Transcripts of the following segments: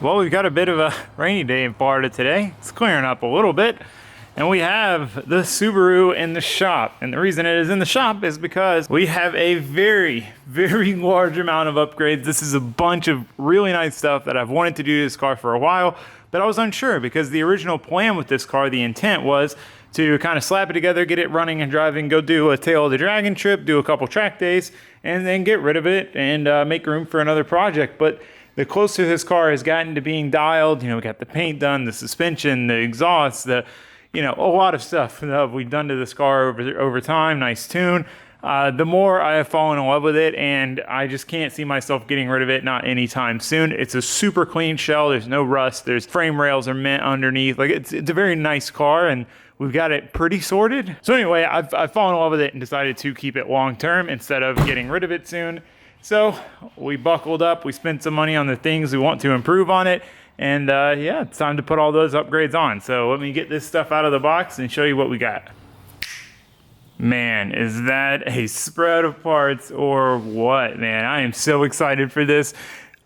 Well, we've got a bit of a rainy day in Florida today. It's clearing up a little bit. And we have the Subaru in the shop. And the reason it is in the shop is because we have a very, very large amount of upgrades. This is a bunch of really nice stuff that I've wanted to do to this car for a while, but I was unsure because the original plan with this car, the intent was to kind of slap it together, get it running and driving, go do a Tail of the Dragon trip, do a couple track days, and then get rid of it and make room for another project. But the closer this car has gotten to being dialed, we got the paint done, the suspension, the exhaust, a lot of stuff that we've done to this car over time, nice tune. The more I have fallen in love with it, and I just can't see myself getting rid of it, not anytime soon. It's a super clean shell. There's no rust. There's frame rails are mint underneath. Like it's a very nice car, and we've got it pretty sorted. So anyway, I've fallen in love with it and decided to keep it long term instead of getting rid of it soon. So we buckled up, we spent some money on the things we want to improve on it, and yeah, it's time to put all those upgrades on. So let me get this stuff out of the box and show you what we got. Man, is that a spread of parts or what, man? I am so excited for this.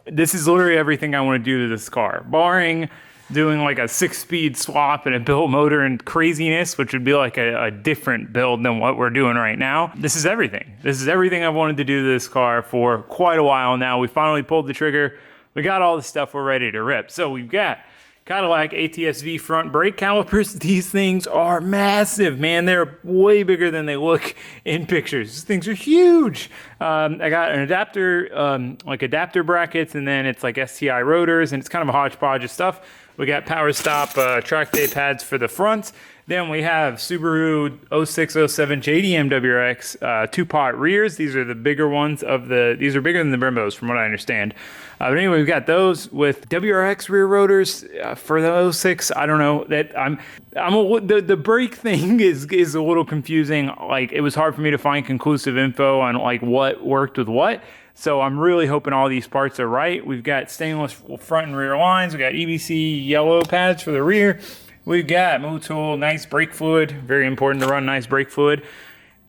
This is literally everything I want to do to this car, barring doing like a 6-speed swap and a built motor and craziness, which would be like a different build than what we're doing right now. This is everything. This is everything I've wanted to do to this car for quite a while now. We finally pulled the trigger. We got all the stuff, we're ready to rip. So we've got Cadillac ATS-V front brake calipers. These things are massive, man. They're way bigger than they look in pictures. These things are huge. I got an adapter, like adapter brackets, and then it's like STI rotors, and it's kind of a hodgepodge of stuff. We got power stop track day pads for the front. Then we have Subaru 0607 JDM WRX 2-pot rears. These are the bigger ones these are bigger than the Brimbos from what I understand. But anyway, we've got those with WRX rear rotors for the 06. I don't know that the brake thing is a little confusing. Like it was hard for me to find conclusive info on like what worked with what. So I'm really hoping all these parts are right. We've got stainless front and rear lines. We got EBC yellow pads for the rear. We've got Motul nice brake fluid. Very important to run nice brake fluid.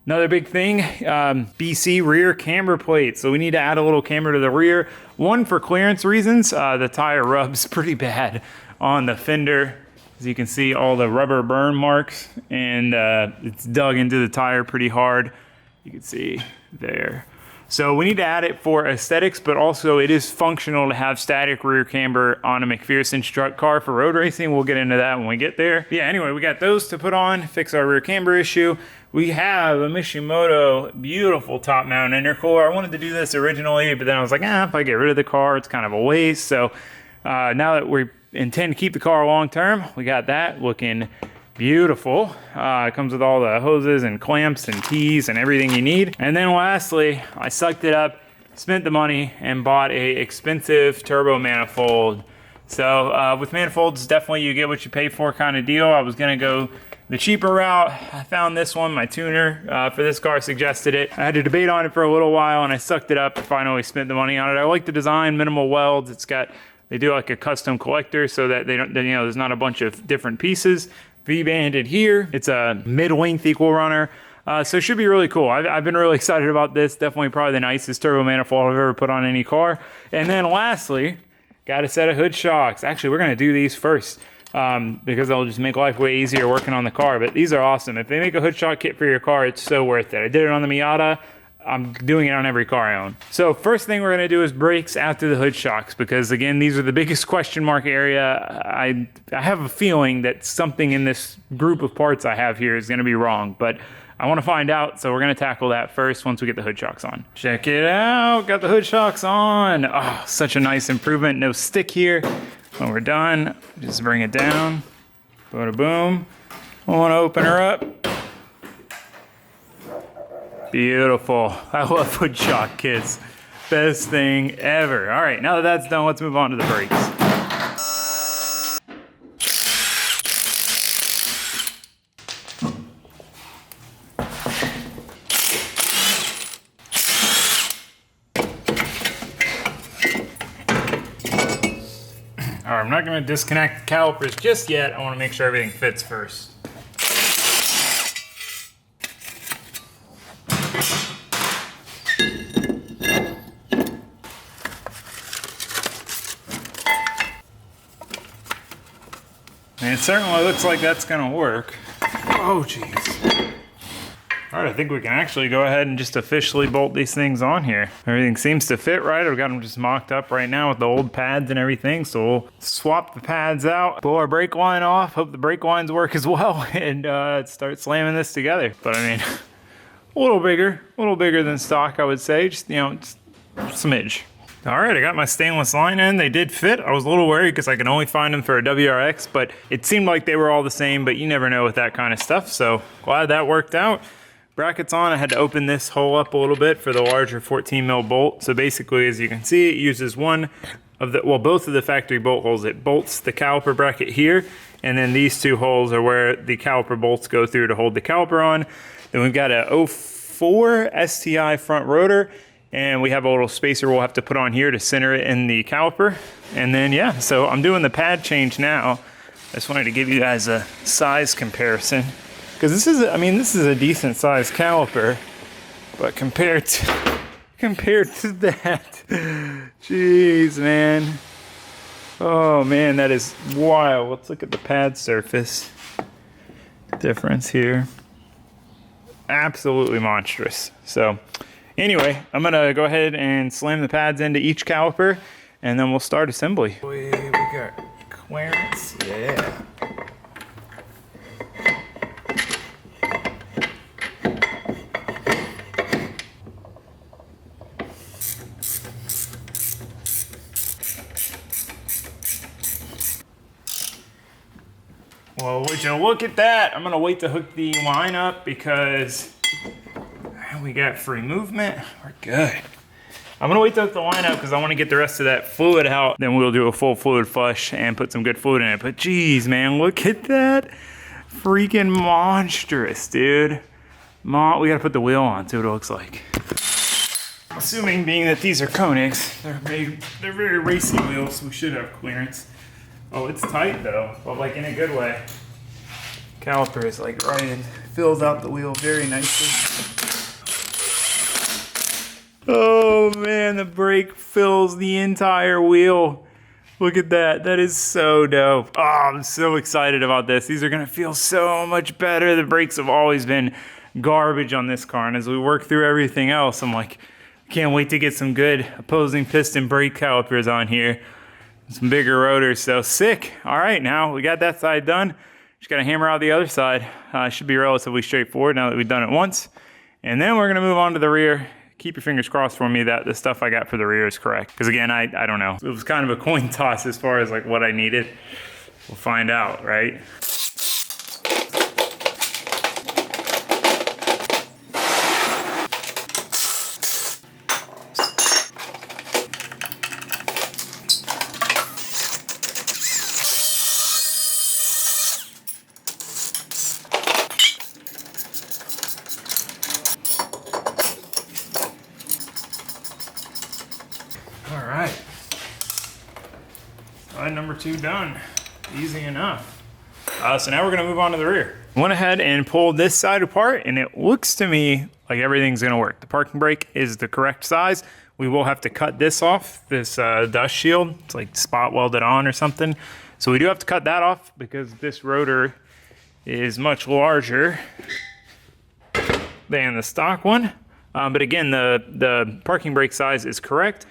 Another big thing, BC rear camber plate. So we need to add a little camber to the rear. One, for clearance reasons. The tire rubs pretty bad on the fender. As you can see, all the rubber burn marks, and it's dug into the tire pretty hard. You can see there. So we need to add it for aesthetics, but also it is functional to have static rear camber on a McPherson truck car for road racing. We'll get into that when we get there. Yeah, anyway, we got those to put on, fix our rear camber issue. We have a Mishimoto beautiful top mount intercooler. I wanted to do this originally, but then I was like, if I get rid of the car, it's kind of a waste. So now that we intend to keep the car long term, we got that looking beautiful. It comes with all the hoses and clamps and keys and everything you need. And then lastly, I sucked it up, spent the money, and bought a expensive turbo manifold. So with manifolds, definitely you get what you pay for kind of deal. I was gonna go the cheaper route. I found this one. My tuner for this car suggested it. I had to debate on it for a little while, and I sucked it up and finally spent the money on it. I like the design, minimal welds. They do like a custom collector so that they don't, there's not a bunch of different pieces. V-banded here. It's a mid-length equal runner. So it should be really cool. I've been really excited about this. Definitely probably the nicest turbo manifold I've ever put on any car. And then lastly, got a set of hood shocks. Actually, we're gonna do these first because they'll just make life way easier working on the car. But these are awesome. If they make a hood shock kit for your car, it's so worth it. I did it on the Miata. I'm doing it on every car I own. So first thing we're gonna do is brakes after the hood shocks, because again, these are the biggest question mark area. I have a feeling that something in this group of parts I have here is gonna be wrong, but I wanna find out, so we're gonna tackle that first once we get the hood shocks on. Check it out, got the hood shocks on. Oh, such a nice improvement, no stick here. When we're done, just bring it down, bada boom. I wanna open her up. Beautiful. I love hood shock kits. Best thing ever. All right, now that that's done, let's move on to the brakes. All right, I'm not gonna disconnect the calipers just yet. I wanna make sure everything fits first. And it certainly looks like that's gonna work. Oh, jeez. All right, I think we can actually go ahead and just officially bolt these things on here. Everything seems to fit right. I've got them just mocked up right now with the old pads and everything. So we'll swap the pads out, pull our brake line off, hope the brake lines work as well, and start slamming this together. But I mean, a little bigger than stock, I would say. Just, you know, just a smidge. All right, I got my stainless line in. They did fit. I was a little worried because I can only find them for a WRX, but it seemed like they were all the same, but you never know with that kind of stuff. So glad that worked out. Brackets on, I had to open this hole up a little bit for the larger 14 mil bolt. So basically, as you can see, it uses one of the, well, both of the factory bolt holes. It bolts the caliper bracket here, and then these two holes are where the caliper bolts go through to hold the caliper on. Then we've got a 04 STI front rotor, and we have a little spacer we'll have to put on here to center it in the caliper. And then, yeah, so I'm doing the pad change now. I just wanted to give you guys a size comparison. Because this is, I mean, this is a decent sized caliper, but compared to that, jeez, man. Oh man, that is wild. Let's look at the pad surface difference here. Absolutely monstrous. So anyway, I'm gonna go ahead and slam the pads into each caliper, and then we'll start assembly. We got clearance, yeah. Well, would you look at that? I'm gonna wait to hook the line up because we got free movement. We're good. I'm gonna wait to hook the line up because I want to get the rest of that fluid out. Then we'll do a full fluid flush and put some good fluid in it. But geez, man, look at that. Freaking monstrous, dude. We gotta put the wheel on, see what it looks like. Assuming being that these are Koenigs, they're very racy wheels, so we should have clearance. Oh, it's tight though, but like in a good way. Caliper is like right in, fills out the wheel very nicely. Oh man, the brake fills the entire wheel. Look at that, that is so dope. Oh, I'm so excited about this. These are gonna feel so much better. The brakes have always been garbage on this car, and as we work through everything else, I'm like, can't wait to get some good opposing piston brake calipers on here. Some bigger rotors, so sick. All right, now we got that side done. Just gotta hammer out the other side. Should be relatively straightforward now that we've done it once. And then we're gonna move on to the rear. Keep your fingers crossed for me that the stuff I got for the rear is correct. Because again, I don't know. It was kind of a coin toss as far as like what I needed. We'll find out, right? All right, side number 2 done, easy enough. So now we're gonna move on to the rear. Went ahead and pulled this side apart, and it looks to me like everything's gonna work. The parking brake is the correct size. We will have to cut this off, this dust shield. It's like spot welded on or something. So we do have to cut that off because this rotor is much larger than the stock one. But again, the parking brake size is correct.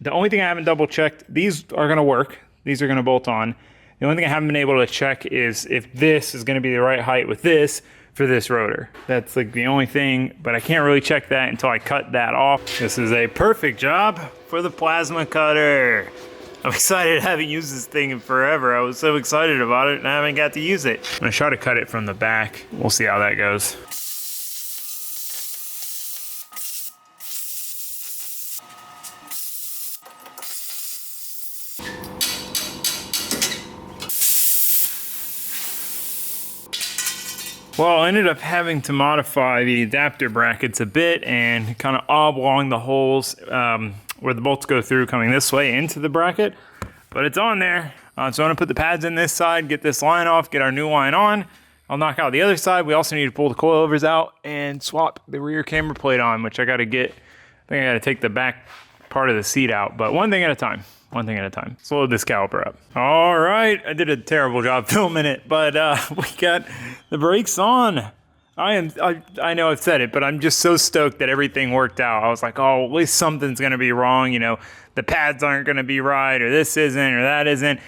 The only thing I haven't double checked, these are gonna work. These are gonna bolt on. The only thing I haven't been able to check is if this is gonna be the right height with this for this rotor. That's like the only thing, but I can't really check that until I cut that off. This is a perfect job for the plasma cutter. I'm excited. I haven't used this thing in forever. I was so excited about it and I haven't got to use it. I'm gonna try to cut it from the back. We'll see how that goes. Well, I ended up having to modify the adapter brackets a bit and kind of oblong the holes where the bolts go through coming this way into the bracket, but it's on there. So I'm gonna put the pads in this side, get this line off, get our new line on. I'll knock out the other side. We also need to pull the coilovers out and swap the rear camber plate on, which I gotta get. I think I gotta take the back part of the seat out, but one thing at a time. one thing at a time. Let's load this caliper up. All right, I did a terrible job filming it, but we got the brakes on. I know I've said it, but I'm just so stoked that everything worked out. I was like, oh, at least something's gonna be wrong, you know, the pads aren't gonna be right, or this isn't, or that isn't.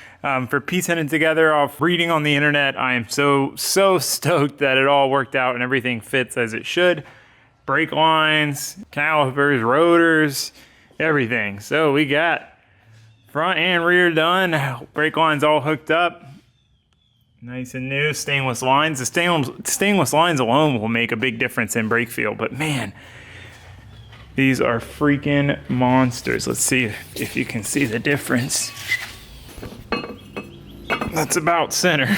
For piecing it together off reading on the internet, I am so stoked that it all worked out and everything fits as it should. Brake lines, calipers, rotors, everything. So we got front and rear done. Brake lines all hooked up. Nice and new stainless lines. The stainless lines alone will make a big difference in brake feel, but man, these are freaking monsters. Let's see if you can see the difference. That's about center.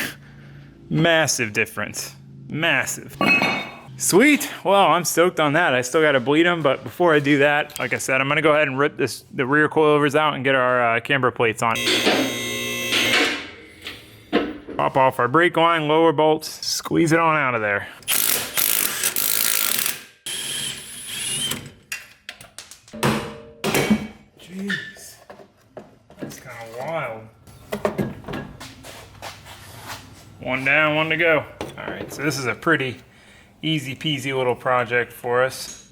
Massive difference. Massive. Sweet. Well, I'm stoked on that. I still got to bleed them, but before I do that, like I said, I'm going to go ahead and rip the rear coilovers out and get our camber plates on. Pop off our brake line, lower bolts, squeeze it on out of there. Jeez, that's kind of wild. One down, one to go. All right, so this is a pretty easy peasy little project for us.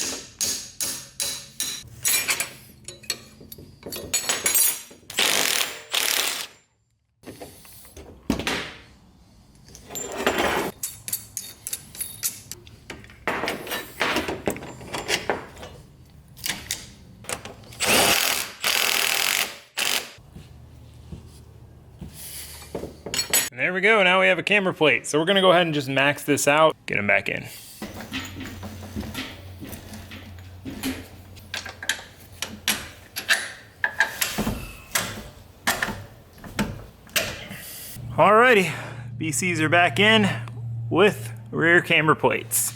And there we go, now we have a camber plate. So we're gonna go ahead and just max this out, get them back in. Alrighty, BCs are back in with rear camber plates.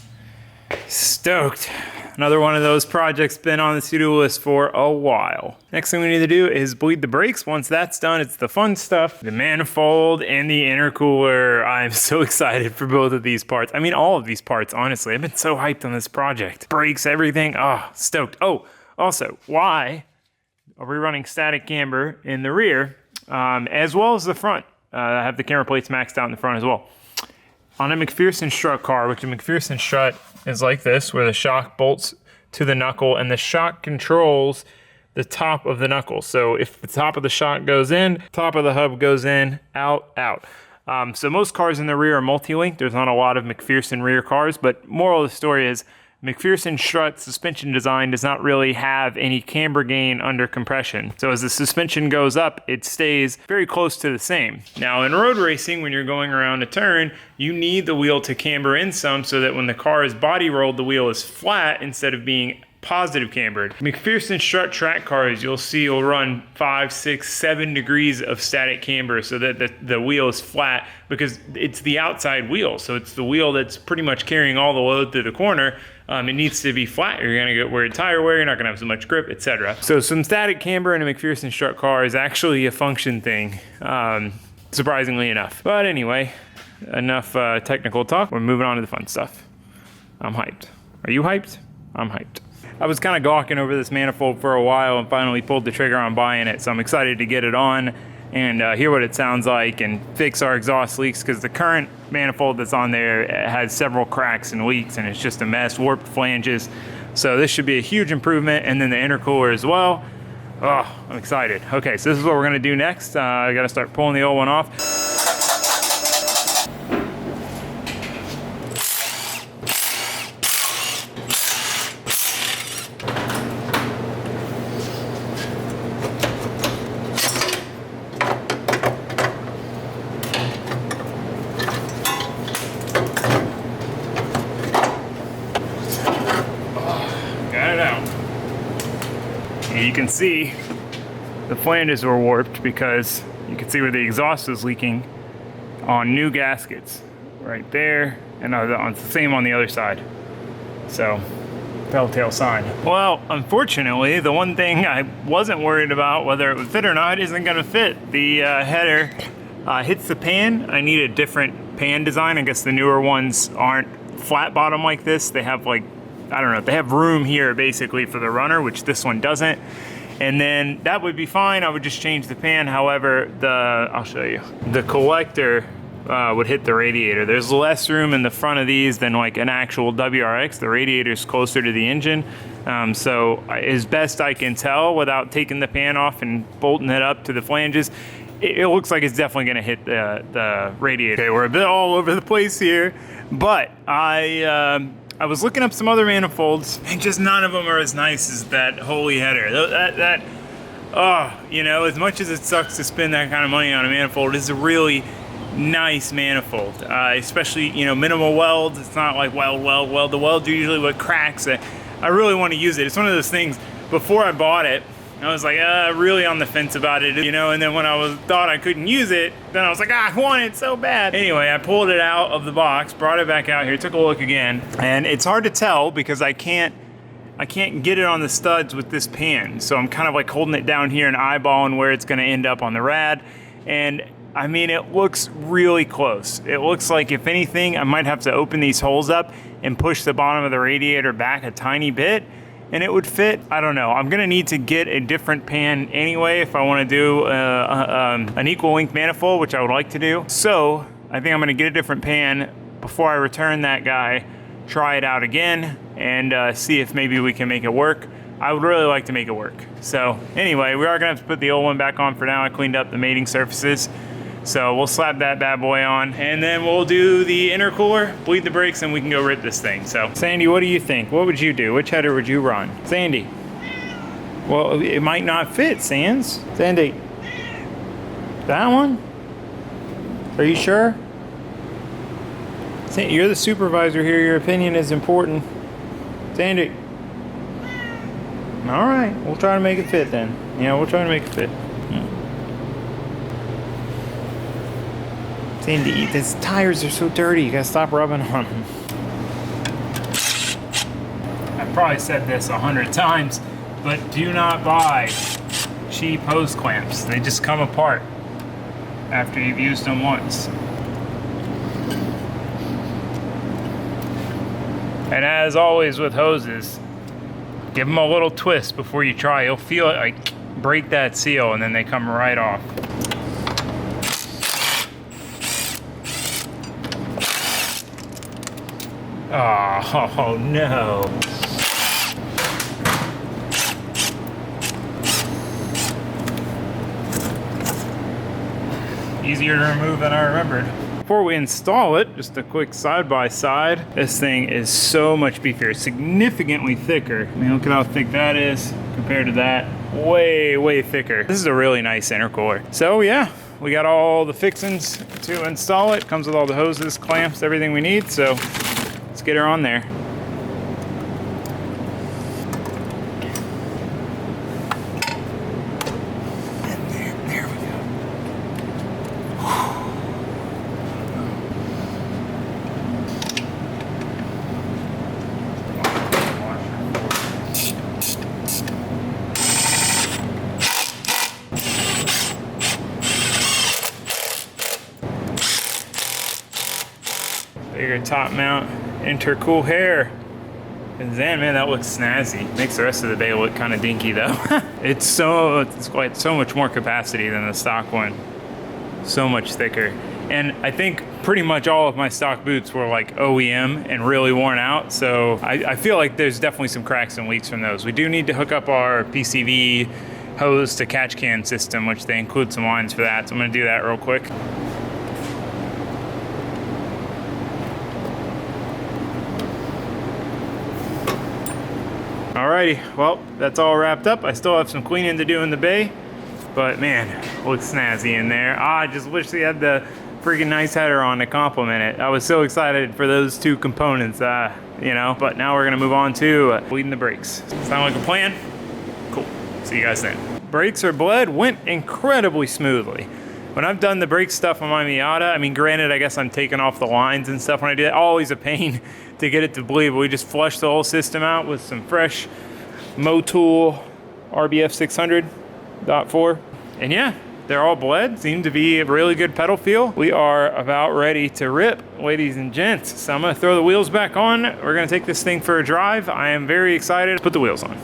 Stoked. Another one of those projects been on the to-do list for a while. Next thing we need to do is bleed the brakes. Once that's done, it's the fun stuff. The manifold and the intercooler. I'm so excited for both of these parts. I mean, all of these parts, honestly. I've been so hyped on this project. Brakes, everything. Oh, stoked. Oh, also, why are we running static camber in the rear as well as the front? I have the camber plates maxed out in the front as well. On a McPherson strut car, which a McPherson strut is like this, where the shock bolts to the knuckle and the shock controls the top of the knuckle. So if the top of the shock goes in, top of the hub goes in, out, out. So most cars in the rear are multi-link. There's not a lot of McPherson rear cars, but moral of the story is McPherson strut suspension design does not really have any camber gain under compression. So as the suspension goes up, it stays very close to the same. Now in road racing, when you're going around a turn, you need the wheel to camber in some so that when the car is body rolled, the wheel is flat instead of being positive cambered. McPherson strut track cars, you'll see will run 5, 6, 7 degrees of static camber so that the wheel is flat because it's the outside wheel. So it's the wheel that's pretty much carrying all the load through the corner. It needs to be flat. You're gonna get weird tire wear, you're not gonna have so much grip, etc. So some static camber in a McPherson strut car is actually a function thing, surprisingly enough. But anyway, enough technical talk. We're moving on to the fun stuff. I'm hyped. Are you hyped? I'm hyped. I was kind of gawking over this manifold for a while and finally pulled the trigger on buying it, so I'm excited to get it on and hear what it sounds like and fix our exhaust leaks, because the current manifold that's on there has several cracks and leaks and it's just a mess, warped flanges. So this should be a huge improvement, and then the intercooler as well. Oh, I'm excited. Okay, so this is what we're gonna do next. I gotta start pulling the old one off. You can see the flanges were warped because you can see where the exhaust was leaking on new gaskets right there, and on the same on the other side. So telltale sign. Well, unfortunately, the one thing I wasn't worried about whether it would fit or not isn't going to fit. The header hits the pan. I need a different pan design. I guess the newer ones aren't flat bottom like this. They have, like, I don't know, they have room here basically for the runner, which this one doesn't. And then that would be fine. I would just change the pan. However, I'll show you. The collector would hit the radiator. There's less room in the front of these than like an actual WRX. The radiator's closer to the engine. So as best I can tell without taking the pan off and bolting it up to the flanges, it looks like it's definitely gonna hit the radiator. Okay, we're a bit all over the place here, but I was looking up some other manifolds, and just none of them are as nice as that holy header. You know, as much as it sucks to spend that kind of money on a manifold, it's a really nice manifold, especially, you know, minimal weld. It's not like weld. The weld's usually what cracks it. I really want to use it. It's one of those things, before I bought it, I was like, really on the fence about it, you know, and then when I thought I couldn't use it, then I was like, I want it so bad. Anyway, I pulled it out of the box, brought it back out here, took a look again, and it's hard to tell because I can't get it on the studs with this pan. So I'm kind of like holding it down here and eyeballing where it's gonna end up on the rad. And I mean, it looks really close. It looks like, if anything, I might have to open these holes up and push the bottom of the radiator back a tiny bit, and it would fit. I don't know. I'm gonna need to get a different pan anyway if I wanna do an equal length manifold, which I would like to do. So I think I'm gonna get a different pan before I return that guy, try it out again, and see if maybe we can make it work. I would really like to make it work. So anyway, we are gonna have to put the old one back on for now. I cleaned up the mating surfaces. So we'll slap that bad boy on, and then we'll do the intercooler, bleed the brakes, and we can go rip this thing. So Sandy, what do you think? What would you do? Which header would you run? Sandy. Well, it might not fit, Sands. Sandy. That one? Are you sure? Sandy, you're the supervisor here. Your opinion is important. Sandy. All right, we'll try to make it fit then. Yeah, we'll try to make it fit. Sandy, these tires are so dirty. You gotta stop rubbing on them. I've probably said this 100 times, but do not buy cheap hose clamps. They just come apart after you've used them once. And as always with hoses, give them a little twist before you try. You'll feel it like break that seal, and then they come right off. Oh no. Easier to remove than I remembered. Before we install it, just a quick side-by-side. This thing is so much beefier, significantly thicker. I mean, look at how thick that is compared to that. Way, way thicker. This is a really nice intercooler. So yeah, we got all the fixings to install it. Comes with all the hoses, clamps, everything we need. So let's get her on there. And there we go. Bigger top mount. Intercool hair. And then, man, that looks snazzy. Makes the rest of the bay look kind of dinky though. It's quite so much more capacity than the stock one. So much thicker. And I think pretty much all of my stock boots were like OEM and really worn out. So I feel like there's definitely some cracks and leaks from those. We do need to hook up our PCV hose to catch can system, which they include some lines for that. So I'm gonna do that real quick. Alrighty, well, that's all wrapped up. I still have some cleaning to do in the bay, but man, looks snazzy in there. I just wish they had the freaking nice header on to complement it. I was so excited for those two components, you know, but now we're gonna move on to bleeding the brakes. Sound like a plan? Cool, see you guys then. Brakes are bled, went incredibly smoothly. When I've done the brake stuff on my Miata, I mean, granted, I guess I'm taking off the lines and stuff when I do that. Always a pain to get it to bleed, but we just flushed the whole system out with some fresh Motul RBF 600.4. And yeah, they're all bled. Seem to be a really good pedal feel. We are about ready to rip, ladies and gents. So I'm gonna throw the wheels back on. We're gonna take this thing for a drive. I am very excited to put the wheels on.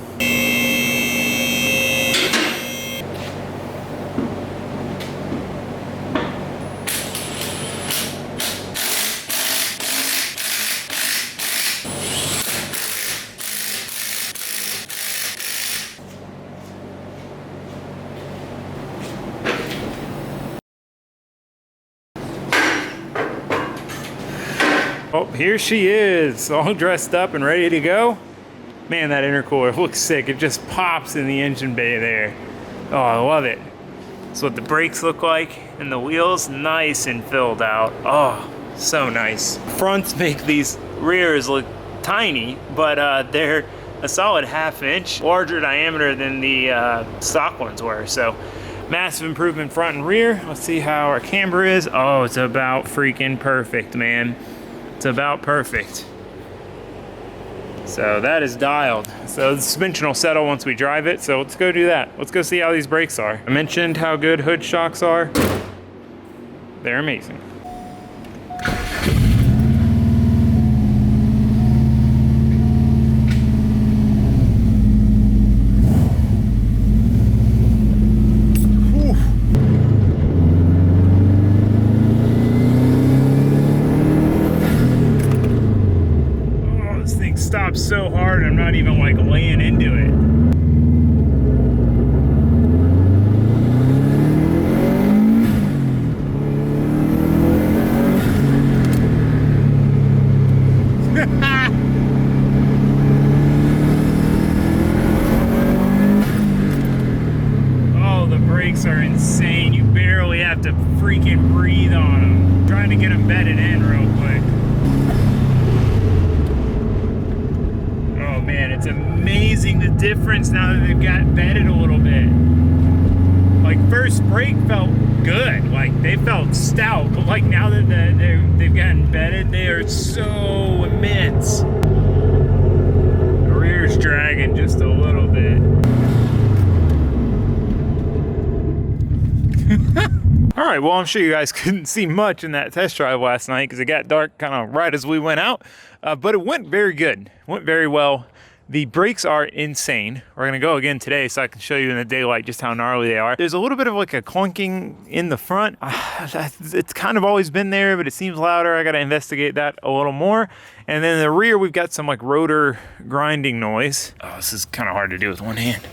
Oh, here she is, all dressed up and ready to go. Man, that intercooler looks sick. It just pops in the engine bay there. Oh, I love it. That's what the brakes look like, and the wheels nice and filled out. Oh, so nice. Fronts make these rears look tiny, but they're a solid 1/2 inch larger diameter than the stock ones were. So massive improvement front and rear. Let's see how our camber is. Oh, it's about freaking perfect, man. It's about perfect. So that is dialed. So the suspension will settle once we drive it. So let's go do that. Let's go see how these brakes are. I mentioned how good hood shocks are. They're amazing. Stops so hard, I'm not even like laying into it. Oh, the brakes are insane. You barely have to freaking breathe on them. I'm trying to get them bedded in real quick. Man, it's amazing the difference now that they've got bedded a little bit. Like first brake felt good, like they felt stout, but like now that they've gotten bedded, they are so immense. The rear's dragging just a little bit. All right, well, I'm sure you guys couldn't see much in that test drive last night because it got dark kind of right as we went out, but it went very good. It went very well. The brakes are insane. We're gonna go again today so I can show you in the daylight just how gnarly they are. There's a little bit of like a clunking in the front. It's kind of always been there, but it seems louder. I gotta investigate that a little more. And then the rear, we've got some like rotor grinding noise. Oh, this is kind of hard to do with one hand.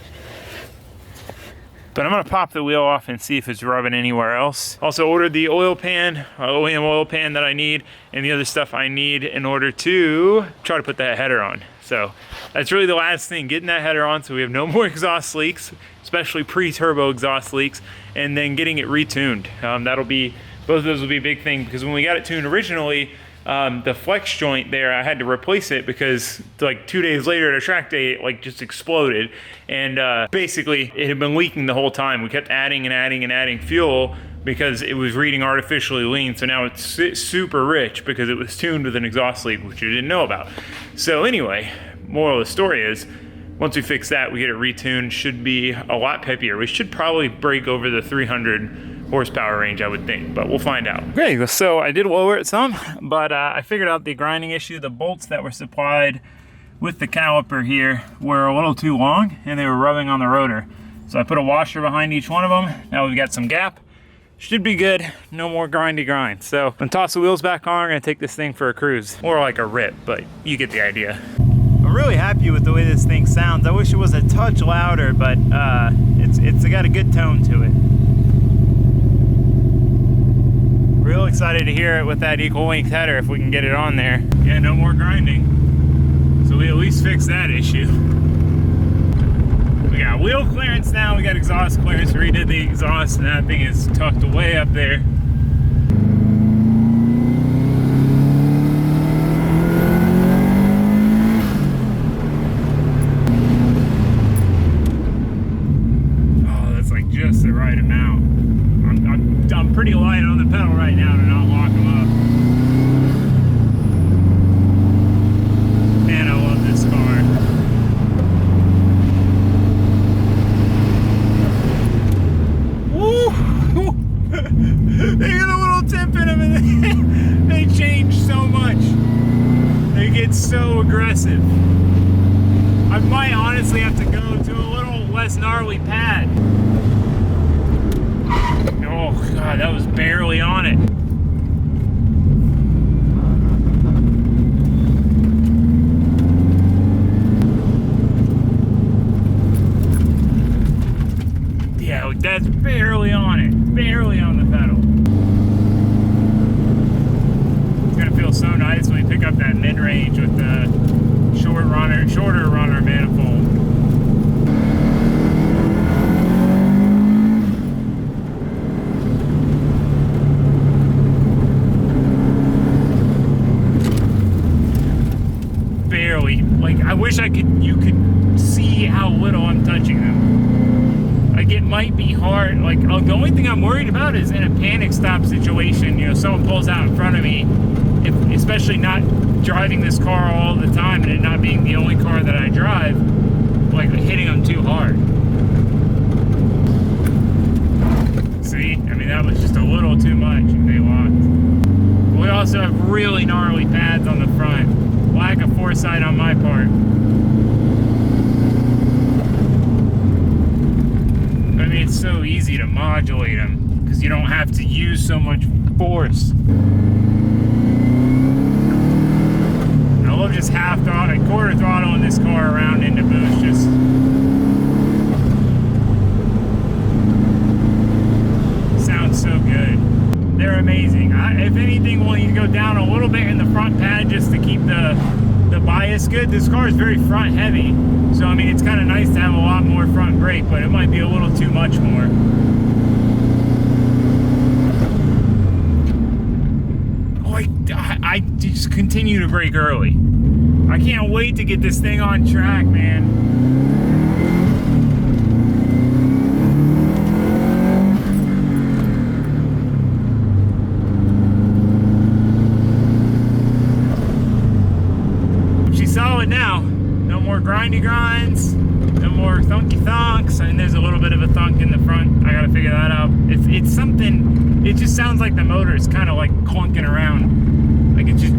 But I'm gonna pop the wheel off and see if it's rubbing anywhere else. Also ordered the oil pan, OEM oil pan that I need, and the other stuff I need in order to try to put that header on. So that's really the last thing, getting that header on so we have no more exhaust leaks, especially pre-turbo exhaust leaks, and then getting it retuned. That'll be, both of those will be a big thing, because when we got it tuned originally, the flex joint there, I had to replace it because like 2 days later at a track day, it like just exploded. And basically it had been leaking the whole time. We kept adding and adding and adding fuel because it was reading artificially lean. So now it's super rich because it was tuned with an exhaust leak, which you didn't know about. So anyway, moral of the story is, once we fix that, we get it retuned, should be a lot peppier. We should probably break over the 300 horsepower range, I would think, but we'll find out. Okay, so I did lower it some, but I figured out the grinding issue. The bolts that were supplied with the caliper here were a little too long and they were rubbing on the rotor. So I put a washer behind each one of them. Now we've got some gap. Should be good, no more grindy grind. So I'm gonna toss the wheels back on, I'm gonna take this thing for a cruise. More like a rip, but you get the idea. I'm really happy with the way this thing sounds. I wish it was a touch louder, but it's got a good tone to it. Real excited to hear it with that equal length header if we can get it on there. Yeah, no more grinding. So we at least fixed that issue. We got wheel clearance now, we got exhaust clearance. We redid the exhaust and that thing is tucked away up there. Oh, that's like just the right amount. I'm pretty light on the pedal right now to not lock them up. Man, I love this car. Woo! They got a little tip in them and they change so much. They get so aggressive. I might honestly have to go to a little less gnarly pad. Oh God, that was barely on it. Yeah, that's barely on it. Barely on the pedal. It's gonna feel so nice when we pick wish you could see how little I'm touching them. Like, it might be hard. Like, the only thing I'm worried about is in a panic stop situation, you know, someone pulls out in front of me, especially not driving this car all the time and it not being the only car that I drive, like hitting them too hard. See, I mean, that was just a little too much if they locked. We also have really gnarly pads on the front. Lack of foresight on my part. I mean, it's so easy to modulate them because you don't have to use so much force. I love just half throttle and quarter throttle in this car around into boost. Just sounds so good. They're amazing. If anything, we'll need to go down a little bit in the front pad just to keep the bias good. This car is very front heavy, so I mean, it's kind of nice to have a lot more front brake, but it might be a little too much more. I just continue to brake early. I can't wait to get this thing on track, man. She's solid now. No more grindy grinds, no more thunky thunks. I mean, there's a little bit of a thunk in the front. I gotta figure that out. It's something, it just sounds like the motor is kind of like clunking around. Like it's just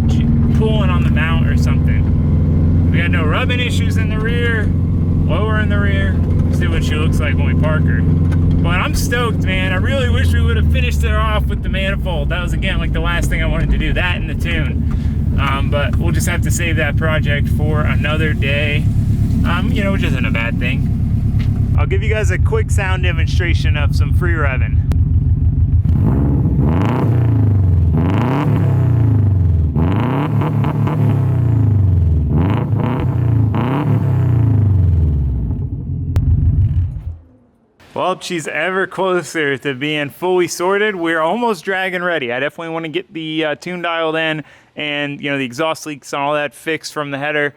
pulling on the mount or something. We got no rubbing issues in the rear, lower in the rear. See what she looks like when we park her. But I'm stoked, man. I really wish we would have finished her off with the manifold. That was, again, like the last thing I wanted to do, that and the tune. But we'll just have to save that project for another day. You know, which isn't a bad thing. I'll give you guys a quick sound demonstration of some free revving. Well, she's ever closer to being fully sorted. We're almost drag-in ready. I definitely want to get the tune dialed in and, you know, the exhaust leaks and all that fixed from the header,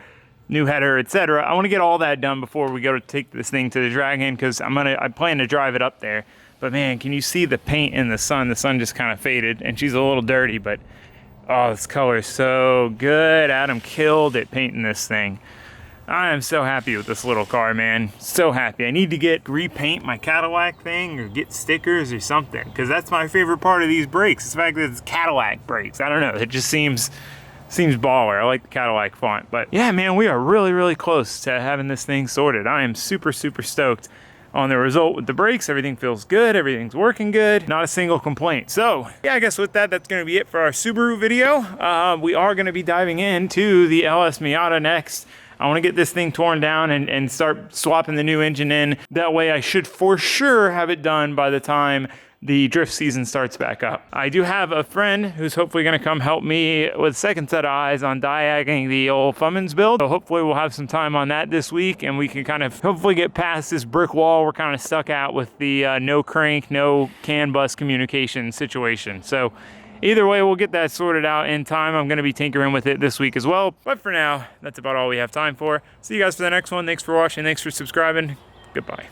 new header, etc. I want to get all that done before we go to take this thing to the drag-in, because I plan to drive it up there. But man, can you see the paint in the sun? The sun just kind of faded, and she's a little dirty, but oh, this color is so good. Adam killed it painting this thing. I am so happy with this little car, man. So happy. I need to repaint my Cadillac thing or get stickers or something, because that's my favorite part of these brakes. It's the fact that it's Cadillac brakes. I don't know. It just seems baller. I like the Cadillac font. But yeah, man, we are really, really close to having this thing sorted. I am super, super stoked on the result with the brakes. Everything feels good. Everything's working good. Not a single complaint. So yeah, I guess with that, that's going to be it for our Subaru video. We are going to be diving into the LS Miata next. I want to get this thing torn down and start swapping the new engine in. That way I should for sure have it done by the time the drift season starts back up. I do have a friend who's hopefully going to come help me with a second set of eyes on diagging the old Fummins build. So hopefully we'll have some time on that this week, and we can kind of hopefully get past this brick wall we're kind of stuck at with the no crank, no CAN bus communication situation. So either way, we'll get that sorted out in time. I'm going to be tinkering with it this week as well. But for now, that's about all we have time for. See you guys for the next one. Thanks for watching. Thanks for subscribing. Goodbye.